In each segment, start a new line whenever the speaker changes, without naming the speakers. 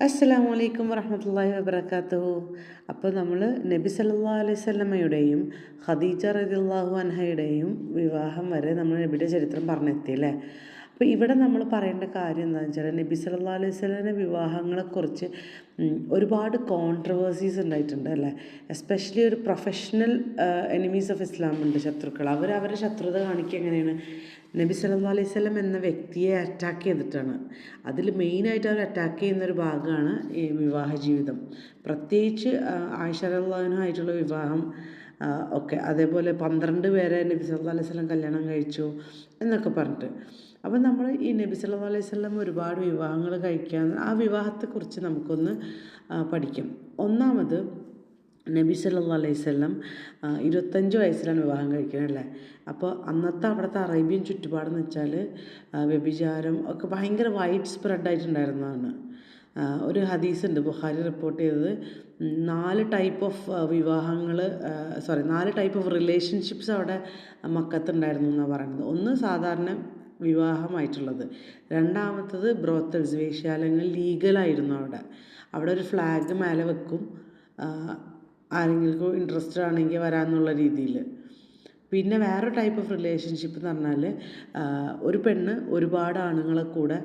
അസ്സലാമു അലൈക്കും വറഹ്മത്തുള്ളാഹി വബറകാതുഹു. അപ്പോൾ നമ്മൾ നബി സല്ലല്ലാഹു അലൈഹി വസല്ലമയുടെയും ഖദീജ റളിയല്ലാഹു അൻഹയുടെയും വിവാഹം വരെ നമ്മൾ നബിയുടെ ചരിത്രം പറഞ്ഞെത്തി അല്ലേ. അപ്പോൾ ഇവിടെ നമ്മൾ പറയേണ്ട കാര്യം എന്താണെന്ന് വെച്ചാൽ നബി സല്ലല്ലാഹു അലൈഹി വസല്ലമയുടെ വിവാഹങ്ങളെക്കുറിച്ച് ഒരുപാട് കോൺട്രവേഴ്സീസ് ഉണ്ടായിട്ടുണ്ട് അല്ലേ. എസ്പെഷ്യലി ഒരു പ്രൊഫഷണൽ എനിമീസ് ഓഫ് ഇസ്ലാം ഉണ്ട്, ശത്രുക്കൾ. അവരുടെ ശത്രുത കാണിക്കുക എങ്ങനെയാണ്? നബി സല്ലല്ലാഹു അലൈഹി വസല്ലം എന്ന വ്യക്തിയെ അറ്റാക്ക് ചെയ്തിട്ടാണ്. അതിൽ മെയിനായിട്ട് അവർ അറ്റാക്ക് ചെയ്യുന്നൊരു ഭാഗമാണ് ഈ വിവാഹ ജീവിതം. പ്രത്യേകിച്ച് ആയിഷ റളിയല്ലാഹു അൻഹ ആയിട്ടുള്ള വിവാഹം ഒക്കെ. അതേപോലെ 12 പേരെ നബി സല്ലല്ലാഹു അലൈഹി വസല്ലം കല്യാണം കഴിച്ചു എന്നൊക്കെ പറഞ്ഞിട്ട്. അപ്പം നമ്മൾ ഈ നബി സല്ലല്ലാഹു അലൈഹി വസല്ലം ഒരുപാട് വിവാഹങ്ങൾ കഴിക്കാൻ, ആ വിവാഹത്തെക്കുറിച്ച് നമുക്കൊന്ന് പഠിക്കാം. ഒന്നാമത്, നബി സല്ലല്ലാഹു അലൈഹി വസല്ലം 25 വയസ്സിലാണ് വിവാഹം കഴിക്കുന്നത് അല്ലേ. അപ്പോൾ അന്നത്തെ അവിടുത്തെ അറേബ്യൻ ചുറ്റുപാടെന്ന് വെച്ചാൽ വ്യഭിചാരം ഒക്കെ ഭയങ്കര വൈഡ് സ്പ്രെഡായിട്ടുണ്ടായിരുന്നതാണ്. ഒരു ഹദീസ് ഉണ്ട്, ബുഖാരി റിപ്പോർട്ട് ചെയ്തത്. 4 ടൈപ്പ് ഓഫ് വിവാഹങ്ങൾ, 4 ടൈപ്പ് ഓഫ് റിലേഷൻഷിപ്സ് അവിടെ മക്കത്തുണ്ടായിരുന്നു എന്നാണ് പറയുന്നത്. ഒന്ന് സാധാരണ വിവാഹമായിട്ടുള്ളത്, രണ്ടാമത്തത് ബ്രോത്തൽസ്, വേശ്യാലയങ്ങൾ ലീഗലായിരുന്നു അവിടെ ഒരു ഫ്ലാഗ് മേലെ വെക്കും, ആരെങ്കിലും ഇൻട്രസ്റ്റഡ് ആണെങ്കിൽ വരാമെന്നുള്ള രീതിയിൽ. പിന്നെ വേറൊരു ടൈപ്പ് ഓഫ് റിലേഷൻഷിപ്പ് എന്ന് പറഞ്ഞാൽ ഒരു പെണ്ണ് ഒരുപാട് ആണുങ്ങളെ കൂടെ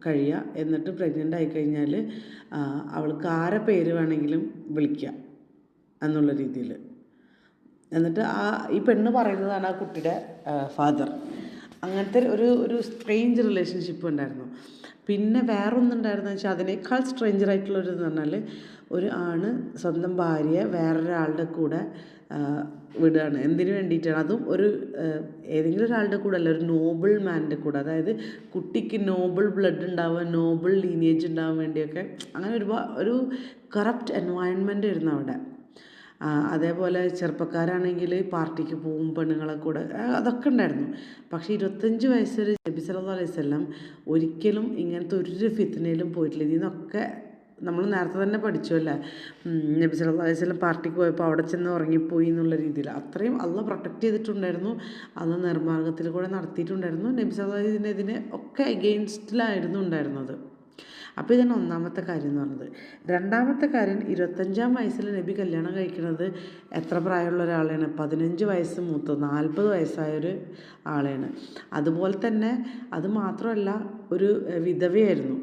കഴിയുക, എന്നിട്ട് പ്രഗ്നൻ്റ് ആയിക്കഴിഞ്ഞാൽ അവൾക്ക് ആരെ പേര് വേണമെങ്കിലും വിളിക്കുക എന്നുള്ള രീതിയിൽ. എന്നിട്ട് ഈ പെണ്ണ് പറയുന്നതാണ് ആ കുട്ടിയുടെ ഫാദർ. അങ്ങനത്തെ ഒരു സ്ട്രേഞ്ച് റിലേഷൻഷിപ്പ് ഉണ്ടായിരുന്നു. പിന്നെ വേറൊന്നുണ്ടായിരുന്നു വെച്ചാൽ അതിനേക്കാൾ സ്ട്രേഞ്ചറായിട്ടുള്ളൊരിതെന്ന് പറഞ്ഞാൽ, ഒരു ആണ് സ്വന്തം ഭാര്യയെ വേറൊരാളുടെ കൂടെ വിടുകയാണ്. എന്തിനു വേണ്ടിയിട്ടാണ്? അതും ഏതെങ്കിലും ഒരാളുടെ കൂടെ അല്ല, ഒരു നോബിൾ മാൻ്റെ കൂടെ. അതായത് കുട്ടിക്ക് നോബിൾ ബ്ലഡ് ഉണ്ടാവാൻ, നോബിൾ ലീനേജ് ഉണ്ടാവാൻ വേണ്ടിയൊക്കെ. അങ്ങനെ ഒരു കറപ്റ്റ് എൻവയൺമെൻ്റ് ആയിരുന്നു അവിടെ. അതേപോലെ ചെറുപ്പക്കാരാണെങ്കിൽ പാർട്ടിക്ക് പോവും, പെണ്ണുങ്ങളെ കൂടെ, അതൊക്കെ ഉണ്ടായിരുന്നു. പക്ഷേ 25 വയസ്സൊരു നബി സല്ലല്ലാഹു അലൈഹി വസല്ലം ഒരിക്കലും ഇങ്ങനത്തെ ഒരു ഫിത്നയിലും പോയിട്ടില്ല. ഇതിൽ നിന്നൊക്കെ നമ്മൾ നേരത്തെ തന്നെ പഠിച്ചു അല്ലേ. നബി സല്ലല്ലാഹു അലൈഹി വസല്ലം പാർട്ടിക്ക് പോയപ്പോൾ അവിടെ ചെന്ന് ഉറങ്ങിപ്പോയി എന്നുള്ള രീതിയിൽ അത്രയും അള്ളാഹ് പ്രൊട്ടക്റ്റ് ചെയ്തിട്ടുണ്ടായിരുന്നു. അന്ന് നിർമ്മാർഗ്ഗത്തിൽ കൂടെ നടത്തിയിട്ടുണ്ടായിരുന്നു. നബി സല്ലല്ലാഹു അലൈഹി വസല്ലം ഇതിനെ ഒക്കെ എഗെയിൻസ്റ്റിലായിരുന്നു ഉണ്ടായിരുന്നത്. അപ്പോൾ ഇതാണ് ഒന്നാമത്തെ കാര്യം എന്ന് പറഞ്ഞത്. രണ്ടാമത്തെ കാര്യം, 25-ാം വയസ്സിൽ നബി കല്യാണം കഴിക്കുന്നത് എത്ര പ്രായമുള്ള ഒരാളെയാണ്? 15 വയസ്സ് മൂത്തത്, 40 വയസ്സായൊരു ആളെയാണ്. അതുപോലെ തന്നെ അത് മാത്രമല്ല, ഒരു വിധവയായിരുന്നു,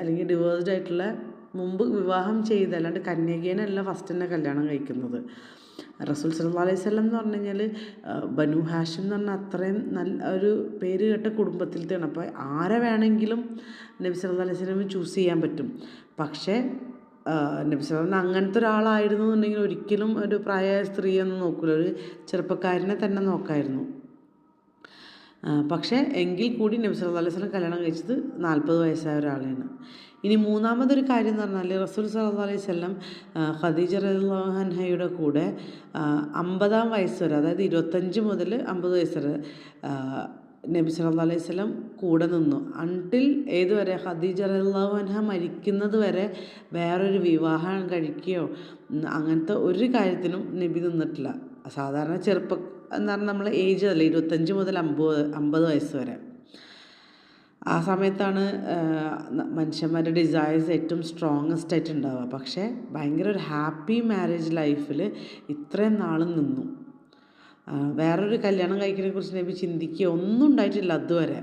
അല്ലെങ്കിൽ ഡിവോഴ്സ്ഡ് ആയിട്ടുള്ള, മുമ്പ് വിവാഹം ചെയ്ത്, അല്ലാണ്ട് കന്യകേനല്ല ഫസ്റ്റ് തന്നെ കല്യാണം കഴിക്കുന്നത്. റസൂൽ സല്ലല്ലാഹു അലൈഹി വസല്ലം എന്ന് പറഞ്ഞു കഴിഞ്ഞാൽ ബനു ഹാഷിം എന്ന് പറഞ്ഞാൽ അത്രയും നല്ല ഒരു പേര് കേട്ട കുടുംബത്തിലത്തെയാണ്. അപ്പോൾ ആരെ വേണമെങ്കിലും നബി സല്ലല്ലാഹു അലൈഹി വസല്ലം ചൂസ് ചെയ്യാൻ പറ്റും. പക്ഷേ നബി സല്ലല്ലാഹു അലൈഹി വസല്ലം അങ്ങനത്തെ ഒരാളായിരുന്നു എന്നുണ്ടെങ്കിൽ ഒരിക്കലും ഒരു പ്രായമായ സ്ത്രീയൊന്നും നോക്കില്ല, ഒരു ചെറുപ്പക്കാരനെ തന്നെ നോക്കായിരുന്നു. പക്ഷേ എങ്കിൽ കൂടി നബി സല്ലല്ലാഹു അലൈഹി വസല്ലം കല്യാണം കഴിച്ചത് 40 വയസ്സായ ഒരാളെയാണ്. ഇനി മൂന്നാമതൊരു കാര്യം എന്ന് പറഞ്ഞാൽ, റസൂൽ സല്ലല്ലാഹു അലൈഹി വസല്ലം ഖദീജ റളിയല്ലാഹു അൻഹയുടെ കൂടെ 50-ാം വയസ്സ് വരെ, അതായത് 25 മുതൽ 50 വയസ്സ് വരെ നബി സല്ലല്ലാഹു അലൈഹി വസല്ലം കൂടെ നിന്നു. അൺടിൽ ഏതുവരെ? ഖദീജ റളിയല്ലാഹു അൻഹ മരിക്കുന്നത് വരെ വേറൊരു വിവാഹം കഴിക്കുകയോ അങ്ങനത്തെ ഒരു കാര്യത്തിനും നബി നിന്നിട്ടില്ല. സാധാരണ എന്ന് പറഞ്ഞാൽ നമ്മൾ ഏജ് അല്ലേ, 25 മുതൽ 50 വയസ്സ് വരെ. ആ സമയത്താണ് മനുഷ്യന്മാരുടെ ഡിസയേഴ്സ് ഏറ്റവും സ്ട്രോങ്ങസ്റ്റ് ആയിട്ട് ഉണ്ടാവുക. പക്ഷേ ഭയങ്കര ഒരു ഹാപ്പി മാരേജ് ലൈഫിൽ ഇത്രയും നാളും നിന്നു. വേറൊരു കല്യാണം കഴിക്കുന്നതിനെക്കുറിച്ച് നബി ചിന്തിക്കുക ഒന്നും ഉണ്ടായിട്ടില്ല അതുവരെ.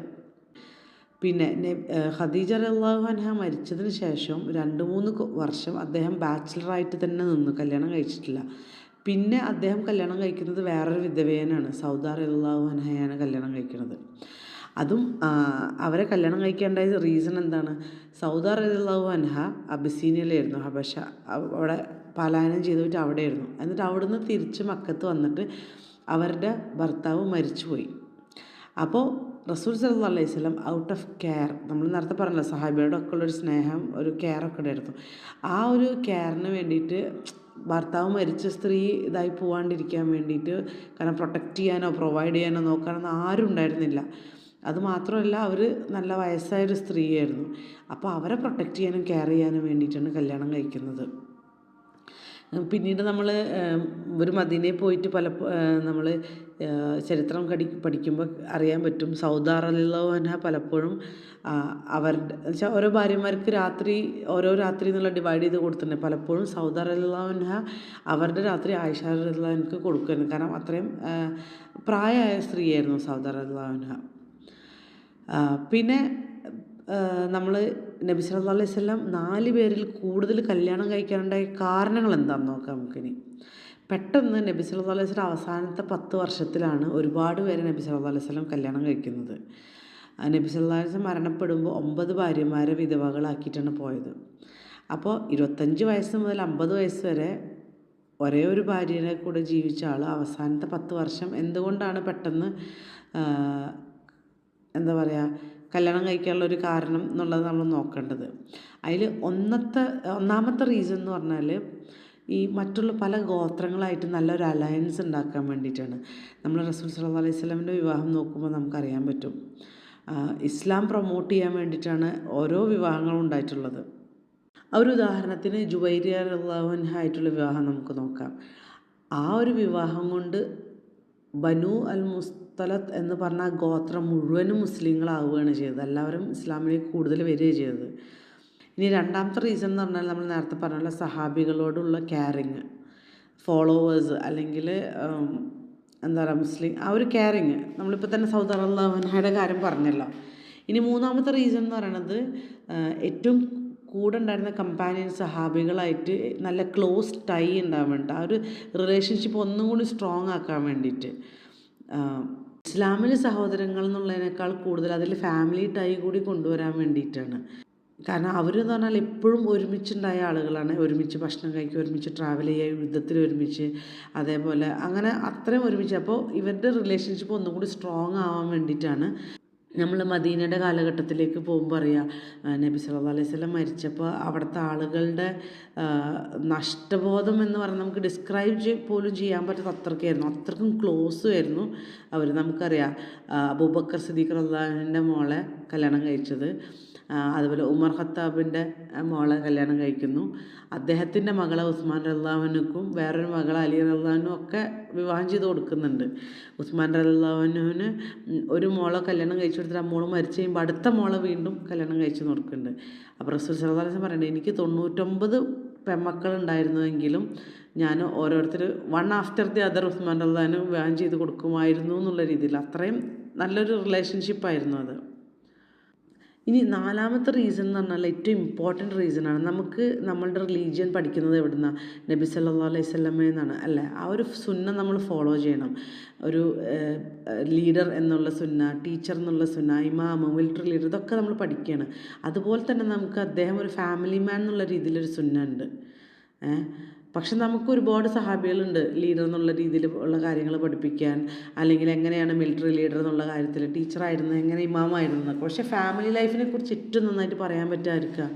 പിന്നെ ഖദീജ റളിയല്ലാഹു അൻഹ മരിച്ചതിന് ശേഷം 2-3 വർഷം അദ്ദേഹം ബാച്ചിലറായിട്ട് തന്നെ നിന്നു, കല്യാണം കഴിച്ചിട്ടില്ല. പിന്നെ അദ്ദേഹം കല്യാണം കഴിക്കുന്നത് വേറൊരു വിധവയാണ്, സൗദ റളിയല്ലാഹു അൻഹയാണ് കല്യാണം കഴിക്കുന്നത്. അതും അവരെ കല്യാണം കഴിക്കേണ്ടായ റീസൺ എന്താണ്? സൗദ റളിയല്ലാഹു അൻഹ അബിസീനിയയിലായിരുന്നു, ഹബശ, അവിടെ പലായനം ചെയ്തിട്ട് അവിടെയായിരുന്നു. എന്നിട്ട് അവിടുന്ന് തിരിച്ച് മക്കത്ത് വന്നിട്ട് അവരുടെ ഭർത്താവ് മരിച്ചുപോയി. അപ്പോൾ റസൂൽ സല്ലല്ലാഹു അലൈഹി വസല്ലം ഔട്ട് ഓഫ് കെയർ, നമ്മൾ നേരത്തെ പറഞ്ഞല്ലോ സഹാബിയുടെ ഒക്കെ ഉള്ളൊരു സ്നേഹം, ഒരു കെയറൊക്കെ ഉണ്ടായിരുന്നു. ആ ഒരു കെയറിന് വേണ്ടിയിട്ട്, ഭർത്താവ് മരിച്ച സ്ത്രീ ഇതായി പോകാണ്ടിരിക്കാൻ വേണ്ടിയിട്ട്, കാരണം പ്രൊട്ടക്റ്റ് ചെയ്യാനോ പ്രൊവൈഡ് ചെയ്യാനോ നോക്കാനൊന്നും ആരും ഉണ്ടായിരുന്നില്ല. അതുമാത്രമല്ല, അവർ നല്ല വയസ്സായൊരു സ്ത്രീയായിരുന്നു. അപ്പോൾ അവരെ പ്രൊട്ടക്റ്റ് ചെയ്യാനും കെയർ ചെയ്യാനും വേണ്ടിയിട്ടാണ് കല്യാണം കഴിക്കുന്നത്. പിന്നീട് നമ്മൾ ഒരു മദീനയിൽ പോയിട്ട് നമ്മൾ ചരിത്രം പഠിക്കുമ്പോൾ അറിയാൻ പറ്റും സൗദ റളിയല്ലാഹു അൻഹ പലപ്പോഴും അവരുടെ വെച്ചാൽ ഓരോ ഭാര്യമാർക്ക് ഓരോ രാത്രി എന്നുള്ള ഡിവൈഡ് ചെയ്ത് കൊടുത്തിട്ടുണ്ട്. പലപ്പോഴും സൗദ റളിയല്ലാഹു അൻഹ അവരുടെ രാത്രി ആയിഷ റളിയല്ലാഹു അൻഹക്ക് കൊടുക്കുമായിരുന്നു. കാരണം അത്രയും പ്രായമായ സ്ത്രീയായിരുന്നു സൗദ റളിയല്ലാഹു അൻഹ. പിന്നെ നമ്മൾ നബി സല്ലല്ലാഹു അലൈഹി വസല്ലം 4 പേരിൽ കൂടുതൽ കല്യാണം കഴിക്കാനുണ്ടായ കാരണങ്ങൾ എന്താണെന്ന് നോക്കാം നമുക്കിനി. പെട്ടെന്ന് നബി സല്ലല്ലാഹു അലൈഹി വസല്ലം അവസാനത്തെ 10 വർഷത്തിലാണ് ഒരുപാട് പേരെ നബി സല്ലല്ലാഹു അലൈഹി വസല്ലം കല്യാണം കഴിക്കുന്നത്. നബി സല്ലല്ലാഹു അലൈഹി വസല്ലം മരണപ്പെടുമ്പോൾ 9 ഭാര്യമാരെ വിധവകളാക്കിയിട്ടാണ് പോയത്. അപ്പോൾ 25 വയസ്സ് മുതൽ 50 വയസ്സ് വരെ ഒരേ ഒരു ഭാര്യനെ കൂടെ ജീവിച്ച ആൾ അവസാനത്തെ 10 വർഷം എന്തുകൊണ്ടാണ് പെട്ടെന്ന് എന്താ പറയുക കല്യാണം കഴിക്കാനുള്ള ഒരു കാരണം എന്നുള്ളത് നമ്മൾ നോക്കേണ്ടത്. അതിൽ ഒന്നാമത്തെ റീസൺ എന്ന് പറഞ്ഞാൽ ഈ മറ്റുള്ള പല ഗോത്രങ്ങളായിട്ട് നല്ലൊരു അലയൻസ് ഉണ്ടാക്കാൻ വേണ്ടിയിട്ടാണ്. നമ്മൾ റസൂൽ സല്ലല്ലാഹു അലൈഹി വസല്ലമിൻ്റെ വിവാഹം നോക്കുമ്പോൾ നമുക്കറിയാൻ പറ്റും ഇസ്ലാം പ്രൊമോട്ട് ചെയ്യാൻ വേണ്ടിയിട്ടാണ് ഓരോ വിവാഹങ്ങളും ഉണ്ടായിട്ടുള്ളത്. ഒരു ഉദാഹരണത്തിന് ജുവൈരിയ റളിയല്ലാഹു അൻഹ ആയിട്ടുള്ള വിവാഹം നമുക്ക് നോക്കാം. ആ ഒരു വിവാഹം കൊണ്ട് ബനു അൽ മുസ്തലത്ത് എന്ന് പറഞ്ഞ ഗോത്രം മുഴുവനും മുസ്ലിങ്ങളാവുകയാണ് ചെയ്തത്. എല്ലാവരും ഇസ്ലാമിലേക്ക് കൂടുതൽ വരികയാണ് ചെയ്തത്. ഇനി രണ്ടാമത്തെ റീസൺ എന്ന് പറഞ്ഞാൽ നമ്മൾ നേരത്തെ പറഞ്ഞ സഹാബികളോടുള്ള കെയറിങ്, ഫോളോവേഴ്സ് അല്ലെങ്കിൽ എന്താ പറയുക ആ ഒരു കെയറിങ്. നമ്മളിപ്പോൾ തന്നെ സൗദ റളിയല്ലാഹു അൻഹയുടെ കാര്യം പറഞ്ഞല്ലോ. ഇനി മൂന്നാമത്തെ റീസൺ എന്ന് പറയുന്നത് ഏറ്റവും കൂടെ ഉണ്ടായിരുന്ന കമ്പാനിയൻ സഹാബികളായിട്ട് നല്ല ക്ലോസ് ടൈ ഉണ്ടാകാൻ വേണ്ടിയിട്ട് ആ ഒരു റിലേഷൻഷിപ്പ് ഒന്നും കൂടി സ്ട്രോങ് ആക്കാൻ വേണ്ടിയിട്ട്. ഇസ്ലാമിലെ സഹോദരങ്ങൾ എന്നുള്ളതിനേക്കാൾ കൂടുതൽ അതിൽ ഫാമിലി ടൈ കൂടി കൊണ്ടുവരാൻ വേണ്ടിയിട്ടാണ്. കാരണം അവരെന്ന് പറഞ്ഞാൽ എപ്പോഴും ഒരുമിച്ചുണ്ടായ ആളുകളാണ്. ഒരുമിച്ച് ഭക്ഷണം കഴിക്കുക, ഒരുമിച്ച് ട്രാവൽ ചെയ്യുക, യുദ്ധത്തിൽ ഒരുമിച്ച്, അതേപോലെ അങ്ങനെ അത്രയും ഒരുമിച്ച്. അപ്പോൾ ഇവരുടെ റിലേഷൻഷിപ്പ് ഒന്നും കൂടി സ്ട്രോങ് ആവാൻ വേണ്ടിയിട്ടാണ്. നമ്മൾ മദീനയുടെ കാലഘട്ടത്തിലേക്ക് പോകുമ്പോൾ അറിയാം നബി സല്ലല്ലാഹു അലൈഹി വസല്ലം മരിച്ചപ്പോൾ അവിടുത്തെ ആളുകളുടെ നഷ്ടബോധം എന്ന് പറഞ്ഞാൽ നമുക്ക് ഡിസ്ക്രൈബ് പോലും ചെയ്യാൻ പറ്റാത്ത അത്രയ്ക്കും ക്ലോസും ആയിരുന്നു അവർ. നമുക്കറിയാം അബൂബക്കർ സിദ്ദീഖ് റളിയല്ലാഹു അൻഹുവിൻ്റെ മോളെ കല്യാണം കഴിച്ചത്, അതുപോലെ ഉമർ ഖത്താബിൻ്റെ മോളെ കല്യാണം കഴിക്കുന്നു, അദ്ദേഹത്തിൻ്റെ മകളെ ഉസ്മാൻ റളിയല്ലാഹു അൻഹുക്കും വേറൊരു മകളെ അലി റളിയല്ലാഹു അൻഹു ഒക്കെ വിവാഹം ചെയ്ത് കൊടുക്കുന്നുണ്ട്. ഉസ്മാൻ റളിയല്ലാഹു അൻഹുവിന് ഒരു മോളെ കല്യാണം കഴിച്ചു കൊടുത്തിട്ട് ആ മോള് മരിച്ചു കഴിയുമ്പോൾ അടുത്ത മോളെ വീണ്ടും കല്യാണം കഴിച്ച് കൊടുക്കുന്നുണ്ട്. അപ്പോൾ റസൂൽ സല്ലല്ലാഹു അലൈഹി വസല്ലം പറയുന്നത് എനിക്ക് 99 പെൺമക്കളുണ്ടായിരുന്നുവെങ്കിലും ഞാൻ ഓരോരുത്തർ one after the other Usman റളിയല്ലാഹു അൻഹു വിവാഹം ചെയ്ത് കൊടുക്കുമായിരുന്നു എന്നുള്ള രീതിയിൽ അത്രയും നല്ലൊരു റിലേഷൻഷിപ്പായിരുന്നു അത്. ഇനി നാലാമത്തെ റീസൺ എന്ന് പറഞ്ഞാൽ ഏറ്റവും ഇമ്പോർട്ടൻറ്റ് റീസണാണ്. നമുക്ക് നമ്മളുടെ റിലീജിയൻ പഠിക്കുന്നത് എവിടുന്നാണ്? നബി സല്ലല്ലാഹു അലൈഹി വസല്ലമയിൽ നിന്നാണ് അല്ലേ? ആ ഒരു സുന്ന നമ്മൾ ഫോളോ ചെയ്യണം. ഒരു ലീഡർ എന്നുള്ള സുന്ന, ടീച്ചർ എന്നുള്ള സുന്ന, ഇമാം, മിലിറ്ററി ലീഡർ, ഇതൊക്കെ നമ്മൾ പഠിക്കുകയാണ്. അതുപോലെ തന്നെ നമുക്ക് അദ്ദേഹം ഒരു ഫാമിലി മാൻ എന്നുള്ള രീതിയിലൊരു സുന്ന ഉണ്ട്. പക്ഷെ നമുക്ക് ഒരുപാട് സഹാബികളുണ്ട് ലീഡർ എന്നുള്ള രീതിയിൽ ഉള്ള കാര്യങ്ങൾ പഠിപ്പിക്കാൻ, അല്ലെങ്കിൽ എങ്ങനെയാണ് മിലിറ്ററി ലീഡർ എന്നുള്ള കാര്യത്തിൽ, ടീച്ചറായിരുന്നു, എങ്ങനെ ഇമാമായിരുന്നു. പക്ഷേ ഫാമിലി ലൈഫിനെ കുറിച്ച് ഏറ്റവും നന്നായിട്ട് പറയാൻ പറ്റാതിരിക്കുക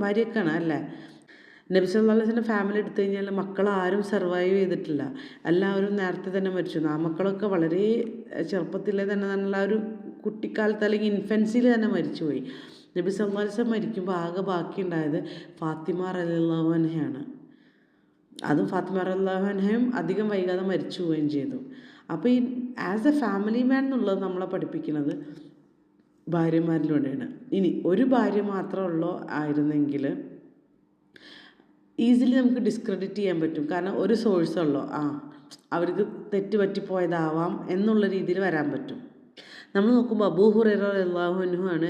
ഭാര്യക്കാണ് അല്ലേ? നബി സല്ലല്ലാഹു അലൈഹി വസല്ലം ഫാമിലി എടുത്തു കഴിഞ്ഞാൽ മക്കളാരും സർവൈവ് ചെയ്തിട്ടില്ല. എല്ലാവരും നേരത്തെ തന്നെ മരിച്ചു. ആ മക്കളൊക്കെ വളരെ ചെറുപ്പത്തിലെ തന്നെ നല്ല ഒരു കുട്ടിക്കാലത്ത് അല്ലെങ്കിൽ ഇൻഫൻസിൽ തന്നെ മരിച്ചുപോയി. നബി സല്ലല്ലാഹു അലൈഹി വസല്ലം മരിക്കുമ്പോൾ ആകെ ബാക്കിയുണ്ടായത് ഫാത്തിമ റളിയല്ലാഹു അൻഹയാണ്. അതും ഫാത്തിമ റളിയല്ലാഹു അൻഹയും അധികം വൈകാതെ മരിച്ചു പോവുകയും ചെയ്തു. അപ്പോൾ ഈ ആസ് എ ഫാമിലി മാൻ എന്നുള്ളത് നമ്മളെ പഠിപ്പിക്കുന്നത് ഭാര്യമാരിലൂടെയാണ്. ഇനി ഒരു ഭാര്യ മാത്രമുള്ളോ ആയിരുന്നെങ്കിൽ ഈസിലി നമുക്ക് ഡിസ്ക്രെഡിറ്റ് ചെയ്യാൻ പറ്റും. കാരണം ഒരു സോഴ്സുള്ളോ അവർക്ക് തെറ്റ് പറ്റിപ്പോയതാവാം എന്നുള്ള രീതിയിൽ വരാൻ പറ്റും. നമ്മൾ നോക്കുമ്പോൾ അബൂ ഹുറൈറ റളിയല്ലാഹു അൻഹു ആണ്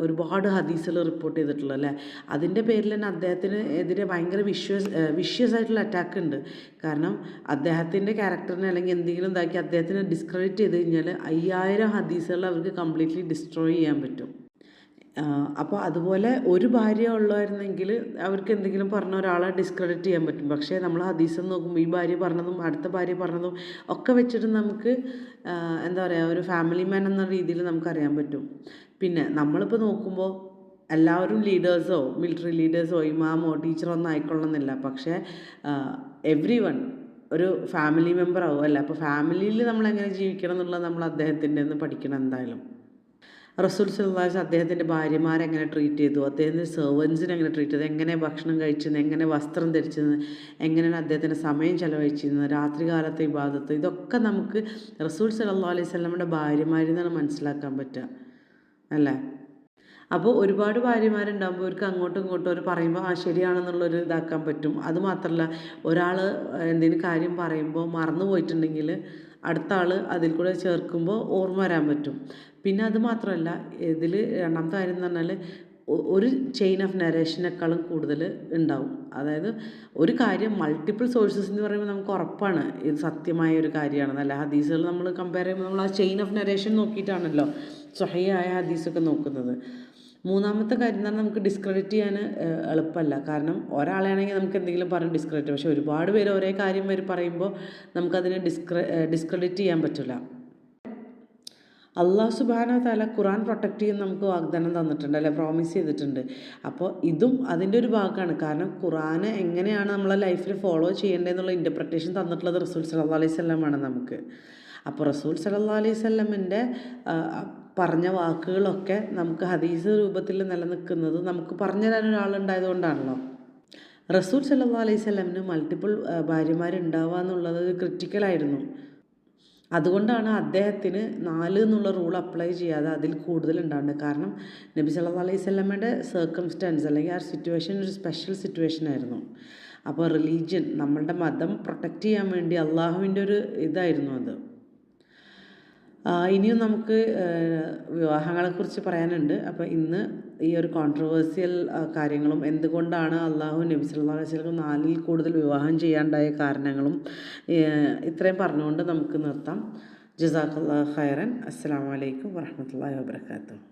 ഒരുപാട് ഹദീസുകൾ റിപ്പോർട്ട് ചെയ്തിട്ടുള്ളത് അല്ലേ? അതിൻ്റെ പേരിൽ തന്നെ അദ്ദേഹത്തിന് എതിരെ ഭയങ്കര വിഷ്യസ് ആയിട്ടുള്ള അറ്റാക്ക് ഉണ്ട്. കാരണം അദ്ദേഹത്തിൻ്റെ ക്യാരക്ടറിനെ അല്ലെങ്കിൽ എന്തെങ്കിലും ഇതാക്കി അദ്ദേഹത്തിനെ ഡിസ്ക്രെഡിറ്റ് ചെയ്ത് കഴിഞ്ഞാൽ 5000 ഹദീസുകൾ അവർക്ക് കംപ്ലീറ്റ്ലി ഡിസ്ട്രോയ് ചെയ്യാൻ പറ്റും. അപ്പോൾ അതുപോലെ ഒരു ഭാര്യ ഉള്ളായിരുന്നെങ്കിൽ അവർക്ക് എന്തെങ്കിലും പറഞ്ഞ ഒരാളെ ഡിസ്ക്രെഡിറ്റ് ചെയ്യാൻ പറ്റും. പക്ഷേ നമ്മൾ ഹദീസ് നോക്കുമ്പോൾ ഈ ഭാര്യ പറഞ്ഞതും അടുത്ത ഭാര്യ പറഞ്ഞതും ഒക്കെ വെച്ചിട്ട് നമുക്ക് എന്താ പറയുക ഒരു ഫാമിലി മാൻ എന്ന രീതിയിൽ നമുക്കറിയാൻ പറ്റും. പിന്നെ നമ്മളിപ്പോൾ നോക്കുമ്പോൾ എല്ലാവരും ലീഡേഴ്സോ മിലിറ്ററി ലീഡേഴ്സോ ഇമാമോ ടീച്ചറോ ഒന്നും ആയിക്കൊള്ളണമെന്നില്ല. പക്ഷേ എവ്രി വൺ ഒരു ഫാമിലി മെമ്പർ ആവും അല്ലേ? അപ്പോൾ ഫാമിലിയിൽ നമ്മളെങ്ങനെ ജീവിക്കണം എന്നുള്ളത് നമ്മൾ അദ്ദേഹത്തിൻ്റെ നിന്ന് പഠിക്കണം എന്തായാലും. റസൂൽ സല്ലല്ലാഹു അലൈഹി വസല്ലം അദ്ദേഹത്തിൻ്റെ ഭാര്യമാരെ എങ്ങനെ ട്രീറ്റ് ചെയ്തു, അദ്ദേഹത്തിൻ്റെ സെർവൻസിനെ എങ്ങനെ ട്രീറ്റ് ചെയ്തു, എങ്ങനെ ഭക്ഷണം കഴിച്ചത്, എങ്ങനെ വസ്ത്രം ധരിച്ചത്, എങ്ങനെയാണ് അദ്ദേഹത്തിൻ്റെ സമയം ചെലവഴിച്ചിരുന്നത്, രാത്രി കാലത്തെ ഇബാദത്ത്, ഇതൊക്കെ നമുക്ക് റസൂൽ സല്ലല്ലാഹു അലൈഹി വസല്ലമയുടെ ഭാര്യമാരിൽ നിന്നാണ് മനസ്സിലാക്കാൻ പറ്റുക അല്ലേ. അപ്പോൾ ഒരുപാട് ഭാര്യമാരുണ്ടാകുമ്പോൾ അവർക്ക് അങ്ങോട്ടും ഇങ്ങോട്ടും അവർ പറയുമ്പോൾ ശരിയാണെന്നുള്ളൊരു ഇതാക്കാൻ പറ്റും. അതുമാത്രമല്ല, ഒരാൾ എന്തെങ്കിലും കാര്യം പറയുമ്പോൾ മറന്നു പോയിട്ടുണ്ടെങ്കിൽ അടുത്ത ആൾ അതിൽ കൂടെ ചേർക്കുമ്പോൾ ഓർമ്മ വരാൻ പറ്റും. പിന്നെ അത് മാത്രമല്ല, ഇതിൽ രണ്ടാമത്തെ കാര്യം എന്ന് പറഞ്ഞാൽ ഒരു ചെയിൻ ഓഫ് നരേഷനേക്കാളും കൂടുതൽ ഉണ്ടാവും. അതായത് ഒരു കാര്യം മൾട്ടിപ്പിൾ സോഴ്സസ് എന്ന് പറയുമ്പോൾ നമുക്ക് ഉറപ്പാണ് ഇത് സത്യമായ ഒരു കാര്യമാണെന്നല്ല. ഹദീസുകൾ നമ്മൾ കമ്പയർ ചെയ്യുമ്പോൾ നമ്മൾ ആ ചെയിൻ ഓഫ് നരേഷൻ നോക്കിയിട്ടാണല്ലോ സ്വഹീഹായ ഹദീസൊക്കെ നോക്കുന്നത്. മൂന്നാമത്തെ കാര്യം എന്ന് പറഞ്ഞാൽ നമുക്ക് ഡിസ്ക്രെഡിറ്റ് ചെയ്യാൻ എളുപ്പമല്ല. കാരണം ഒരാളെയാണെങ്കിൽ നമുക്ക് എന്തെങ്കിലും പറഞ്ഞ് ഡിസ്ക്രെഡിറ്റ്, പക്ഷേ ഒരുപാട് പേര് ഒരേ കാര്യം പറയുമ്പോൾ നമുക്കതിനെ ഡിസ്ക്രെഡിറ്റ് ചെയ്യാൻ പറ്റില്ല. അള്ളാഹു സുബ്ഹാനഹു വ തആല ഖുർആൻ പ്രൊട്ടക്റ്റ് ചെയ്യുന്ന നമുക്ക് വാഗ്ദാനം തന്നിട്ടുണ്ട് അല്ലെ, പ്രോമിസ് ചെയ്തിട്ടുണ്ട്. അപ്പോൾ ഇതും അതിൻ്റെ ഒരു ഭാഗമാണ്. കാരണം ഖുർആനെ എങ്ങനെയാണ് നമ്മളെ ലൈഫിൽ ഫോളോ ചെയ്യേണ്ടതെന്നുള്ള ഇൻ്റർപ്രിട്ടേഷൻ തന്നിട്ടുള്ളത് റസൂൽ സല്ലല്ലാഹു അലൈഹി വസല്ലമാണ് നമുക്ക്. അപ്പോൾ റസൂൽ സല്ലല്ലാഹു അലൈഹി വസല്ലമിൻ്റെ പറഞ്ഞ വാക്കുകളൊക്കെ നമുക്ക് ഹദീസ് രൂപത്തിൽ നിലനിൽക്കുന്നത് നമുക്ക് പറഞ്ഞു തരാൻ ഒരാളുണ്ടായതുകൊണ്ടാണല്ലോ. റസൂൽ സല്ലല്ലാഹു അലൈഹി വസല്ലമിന് മൾട്ടിപ്പിൾ ഭാര്യമാരുണ്ടാവുക എന്നുള്ളത് ക്രിറ്റിക്കലായിരുന്നു. അതുകൊണ്ടാണ് അദ്ദേഹത്തിന് 4 എന്നുള്ള റൂൾ അപ്ലൈ ചെയ്യാതെ അതിൽ കൂടുതൽ ഉണ്ടാവേണ്ടത്. കാരണം നബി സല്ലല്ലാഹു അലൈഹി വസല്ലമയുടെ സർക്കംസ്റ്റൻസ് അല്ലെങ്കിൽ ആ സിറ്റുവേഷൻ ഒരു സ്പെഷ്യൽ സിറ്റുവേഷൻ ആയിരുന്നു. അപ്പോൾ റിലീജിയൻ, നമ്മളുടെ മതം പ്രൊട്ടക്റ്റ് ചെയ്യാൻ വേണ്ടി അള്ളാഹുവിൻ്റെ ഒരു ഇതായിരുന്നു അത്. ഇനിയും നമുക്ക് വിവാഹങ്ങളെക്കുറിച്ച് പറയാനുണ്ട്. അപ്പോൾ ഇന്ന് ഈ ഒരു കോൺട്രവേഴ്സ്യൽ കാര്യങ്ങളും എന്തുകൊണ്ടാണ് അള്ളാഹു നബി സല്ലല്ലാഹു അലൈഹി വസല്ലം 4-ൽ കൂടുതൽ വിവാഹം ചെയ്യാണ്ടായ കാരണങ്ങളും ഇത്രയും പറഞ്ഞുകൊണ്ട് നമുക്ക് നിർത്താം. ജസാക്കല്ലാഹു ഖൈറൻ. അസ്സലാമു അലൈക്കും വറഹ്മത്തുള്ളാഹി വബറകാതുഹു.